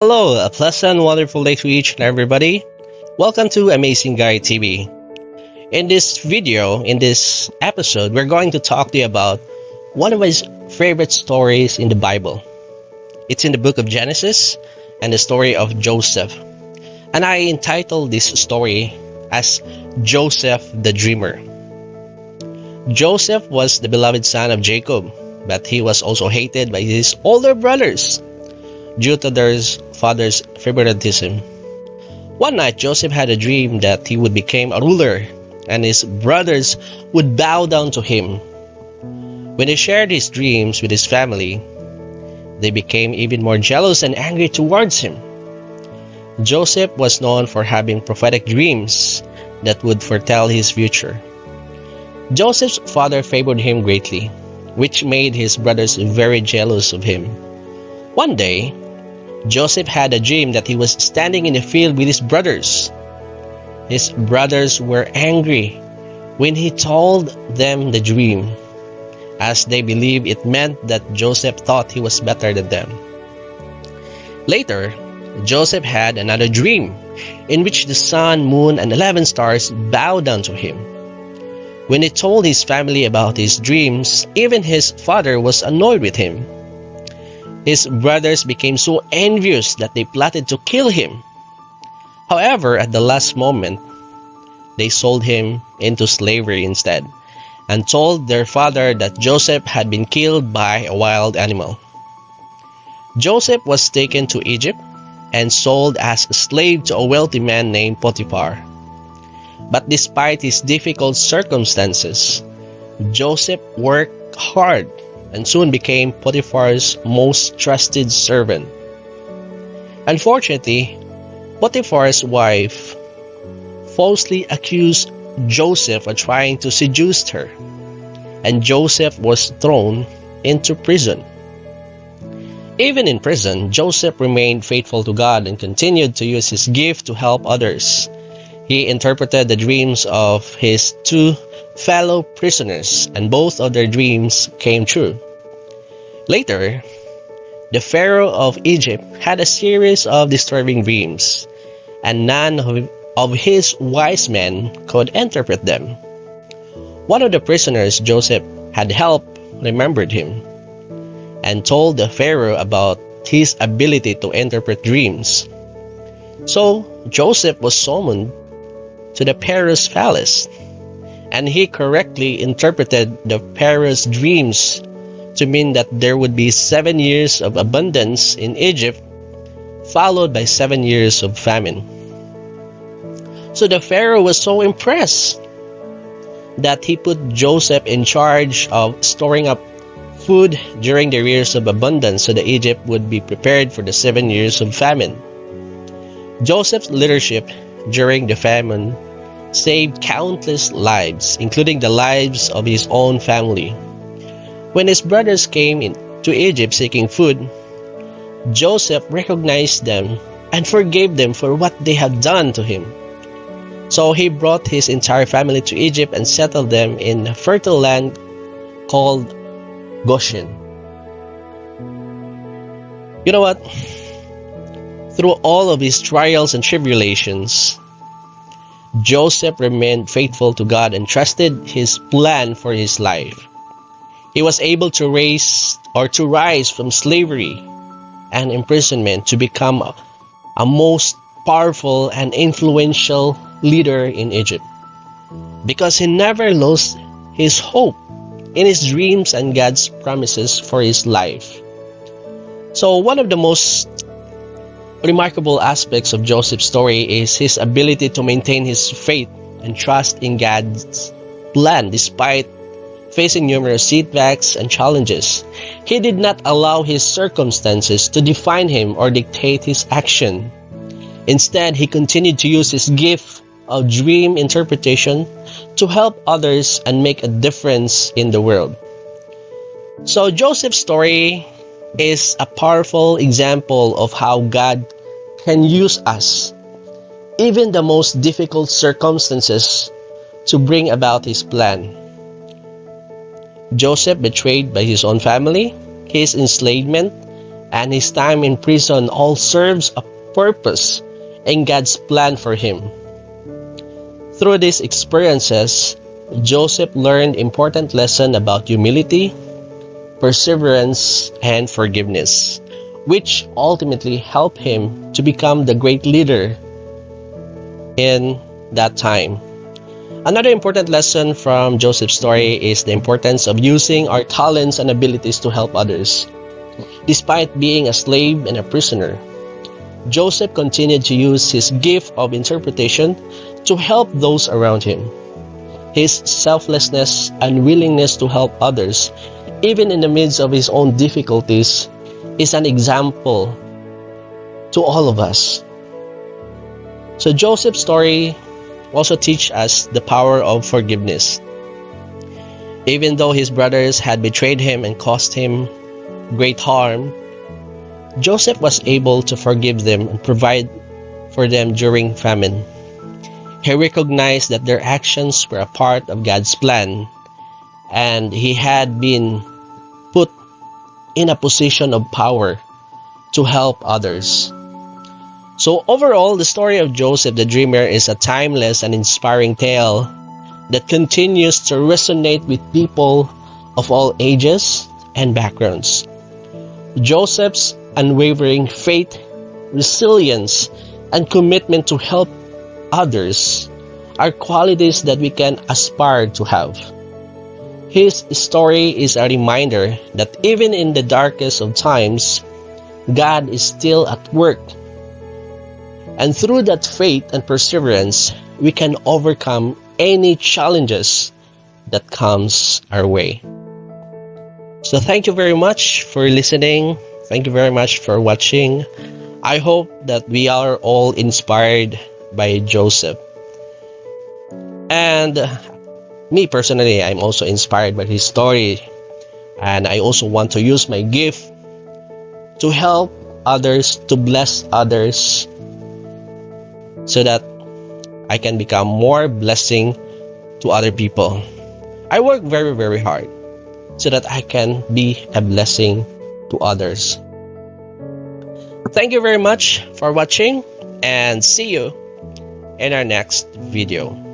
Hello, a pleasant, wonderful day to each and everybody. Welcome to Amazing Guy TV. In this episode, we're going to talk to you about one of my favorite stories in the Bible. It's in the book of Genesis and the story of Joseph. And I entitled this story as Joseph the Dreamer. Joseph was the beloved son of Jacob, but he was also hated by his older brothers due to their father's favoritism. One night, Joseph had a dream that he would become a ruler and his brothers would bow down to him. When he shared his dreams with his family, they became even more jealous and angry towards him. Joseph was known for having prophetic dreams that would foretell his future. Joseph's father favored him greatly, which made his brothers very jealous of him. One day, Joseph had a dream that he was standing in the field with his brothers. His brothers were angry when he told them the dream, as they believed it meant that Joseph thought he was better than them. Later, Joseph had another dream in which the sun, moon, and 11 stars bowed down to him. When he told his family about his dreams, even his father was annoyed with him. His brothers became so envious that they plotted to kill him. However, at the last moment, they sold him into slavery instead and told their father that Joseph had been killed by a wild animal. Joseph was taken to Egypt and sold as a slave to a wealthy man named Potiphar. But despite his difficult circumstances, Joseph worked hard and soon became Potiphar's most trusted servant. Unfortunately, Potiphar's wife falsely accused Joseph of trying to seduce her, and Joseph was thrown into prison. Even in prison, Joseph remained faithful to God and continued to use his gift to help others. He interpreted the dreams of his two fellow prisoners, and both of their dreams came true. Later, the Pharaoh of Egypt had a series of disturbing dreams, and none of his wise men could interpret them. One of the prisoners Joseph had helped remembered him and told the Pharaoh about his ability to interpret dreams. So Joseph was summoned to the Pharaoh's palace, and he correctly interpreted the Pharaoh's dreams to mean that there would be 7 years of abundance in Egypt, followed by 7 years of famine. So the Pharaoh was so impressed that he put Joseph in charge of storing up food during the years of abundance so that Egypt would be prepared for the 7 years of famine. Joseph's leadership during the famine saved countless lives, including the lives of his own family. When his brothers came to Egypt seeking food, Joseph recognized them and forgave them for what they had done to him. So he brought his entire family to Egypt and settled them in a fertile land called Goshen. You know what? Through all of his trials and tribulations, Joseph remained faithful to God and trusted his plan for his life. He was able to rise from slavery and imprisonment to become a most powerful and influential leader in Egypt, because he never lost his hope in his dreams and God's promises for his life. So one of the most remarkable aspects of Joseph's story is his ability to maintain his faith and trust in God's plan despite facing numerous setbacks and challenges. He did not allow his circumstances to define him or dictate his action. Instead, he continued to use his gift of dream interpretation to help others and make a difference in the world. So Joseph's story is a powerful example of how God can use us, even the most difficult circumstances, to bring about his plan. Joseph, betrayed by his own family, his enslavement, and his time in prison all serves a purpose in God's plan for him. Through these experiences, Joseph learned important lessons about humility, perseverance, and forgiveness, which ultimately helped him to become the great leader in that time. Another important lesson from Joseph's story is the importance of using our talents and abilities to help others. Despite being a slave and a prisoner, Joseph continued to use his gift of interpretation to help those around him. His selflessness and willingness to help others, even in the midst of his own difficulties, is an example to all of us. So Joseph's story also teaches us the power of forgiveness. Even though his brothers had betrayed him and caused him great harm, Joseph was able to forgive them and provide for them during famine. He recognized that their actions were a part of God's plan, and he had been put in a position of power to help others. So overall, the story of Joseph the Dreamer is a timeless and inspiring tale that continues to resonate with people of all ages and backgrounds. Joseph's unwavering faith, resilience, and commitment to help others are qualities that we can aspire to have. His story is a reminder that even in the darkest of times, God is still at work. And through that faith and perseverance, we can overcome any challenges that comes our way. So thank you very much for listening. Thank you very much for watching. I hope that we are all inspired by Joseph. And me personally, I'm also inspired by his story. And I also want to use my gift to help others, to bless others, so that I can become more blessing to other people. I work very, very hard so that I can be a blessing to others. Thank you very much for watching, and see you in our next video.